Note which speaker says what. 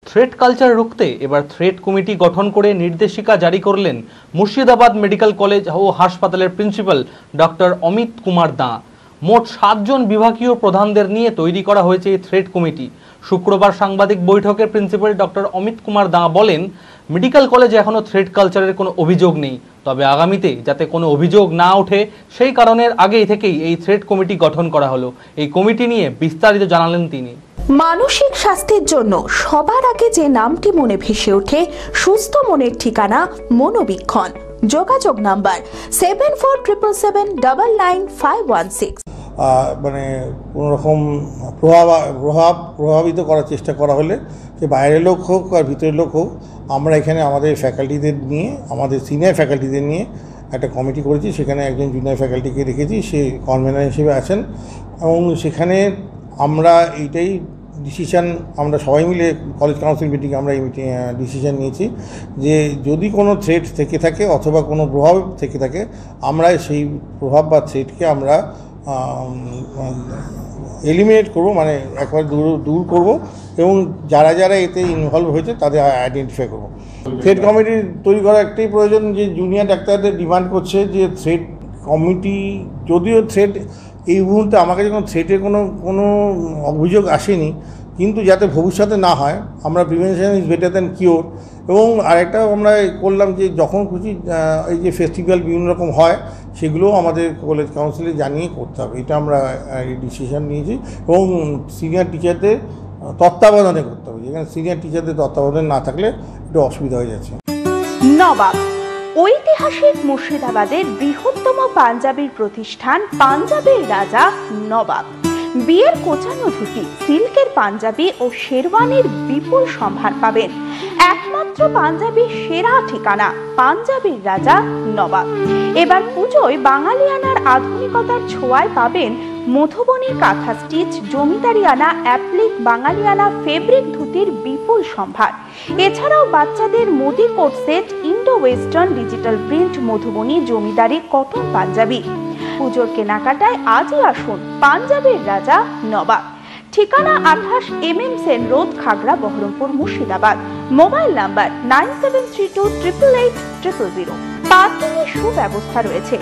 Speaker 1: Thread culture রুখতে এবার thread committee গঠন করে নির্দেশিকা জারি করলেন মুর্শিদাবাদ মেডিকেল কলেজ ও হাসপাতালের প্রিন্সিপাল ডক্টর অমিত কুমার দাঁ। মোট 7 জন বিভাগীয় প্রধানদের নিয়ে তৈরি করা হয়েছে এই থ্রেড কমিটি। শুক্রবার সাংবাদিক বৈঠকে প্রিন্সিপাল ডক্টর অমিত কুমার দাঁ বলেন, মেডিকেল কলেজে এখনও থ্রেড কালচারের কোনো অভিযোগ নেই, তবে আগামীতে যাতে কোনো অভিযোগ না ওঠে সেই কারণের আগেই থেকেই এই থ্রেড কমিটি গঠন করা হলো। এই কমিটি নিয়ে বিস্তারিত জানালেন তিনি।
Speaker 2: মানসিক স্বাস্থ্যের জন্য সবার আগে যে নামটি মনে ভেসে ওঠে, সুস্থ মনের ঠিকানা মনোবীক্ষণ। যোগাযোগ নাম্বার 7477799516।
Speaker 3: মানে কোনোরকম প্রভাবিত করার চেষ্টা করা হলে, যে বাইরের লোক হোক আর ভিতরের লোক হোক, আমরা এখানে আমাদের ফ্যাকাল্টিদের নিয়ে, আমাদের সিনিয়র ফ্যাকাল্টিদের নিয়ে একটা কমিটি করেছি। সেখানে একজন জুনিয়র ফ্যাকাল্টিকে রেখেছি, সে কনভেনার হিসেবে আছেন, এবং সেখানে আমরা এইটাই ডিসিশান, আমরা সবাই মিলে কলেজ কাউন্সিল মিটিংয়ে আমরা এই ডিসিশান নিয়েছি যে যদি কোনো থ্রেট থেকে থাকে অথবা কোনো প্রভাব থেকে থাকে, আমরা সেই প্রভাব বা থ্রেটকে আমরা এলিমিনেট করব, মানে একবার দূর করব, এবং যারা যারা এতে ইনভলভ হয়েছে তাদের আইডেন্টিফাই করব। থ্রেড কমিটি তৈরি করা একটাই প্রয়োজন, যে জুনিয়র ডাক্তারদের ডিমান্ড করছে যে থ্রেড কমিটি, যদিও থ্রেড এই মুহূর্তে আমার কাছে কোনো থ্রেটের কোনো অভিযোগ আসেনি, কিন্তু যাতে ভবিষ্যতে না হয়, আমরা prevention is better than cure. এবং আরেকটাও আমরা করলাম যে যখন খুশি এই যে ফেস্টিভ্যাল বিভিন্ন রকম হয়, সেগুলোও আমাদের কলেজ কাউন্সিলে জানিয়ে করতে হবে। এটা আমরা এই ডিসিশন নিয়েছি, এবং সিনিয়র টিচারদের তত্ত্বাবধানে করতে হবে। যেখানে সিনিয়র টিচারদের তত্ত্বাবধানে না থাকলে একটু অসুবিধা হয়ে যাচ্ছে।
Speaker 2: নবাব ঐতিহাসিক মুর্শিদাবাদের বৃহত্তম পাঞ্জাবির প্রতিষ্ঠান পাঞ্জাবের রাজা নবাব। বিয়ের কোচানো ধুতি, সিল্কের পাঞ্জাবি ও শেরওয়ানির বিপুল সম্ভার পাবেন। একমাত্র পাঞ্জাবির সেরা ঠিকানা পাঞ্জাবের রাজা নবাব। এবার পুজোয় বাঙালিয়ানার আধুনিকতার ছোঁয়ায় পাবেন মধুবনী কাঁথা স্টিচ, জমিদারিয়ানা অ্যাপ্লিক, বাঙালিয়ানা ফেব্রিক ধুতির বিপুল সম্ভার। এছাড়াও বাচ্চাদের Modi coat set, Indo western, digital print, Madhubani, জমিদারি, কটন পাঞ্জাবি। পুজোর কেনাকাটায় আজই আসুন পাঞ্জাবের রাজা নবাব। ঠিকানা 28 MM Sen road, Khagra, Baharampur, Murshidabad. Mobile number 9732888000। Parking এর সুব্যবস্থা রয়েছে।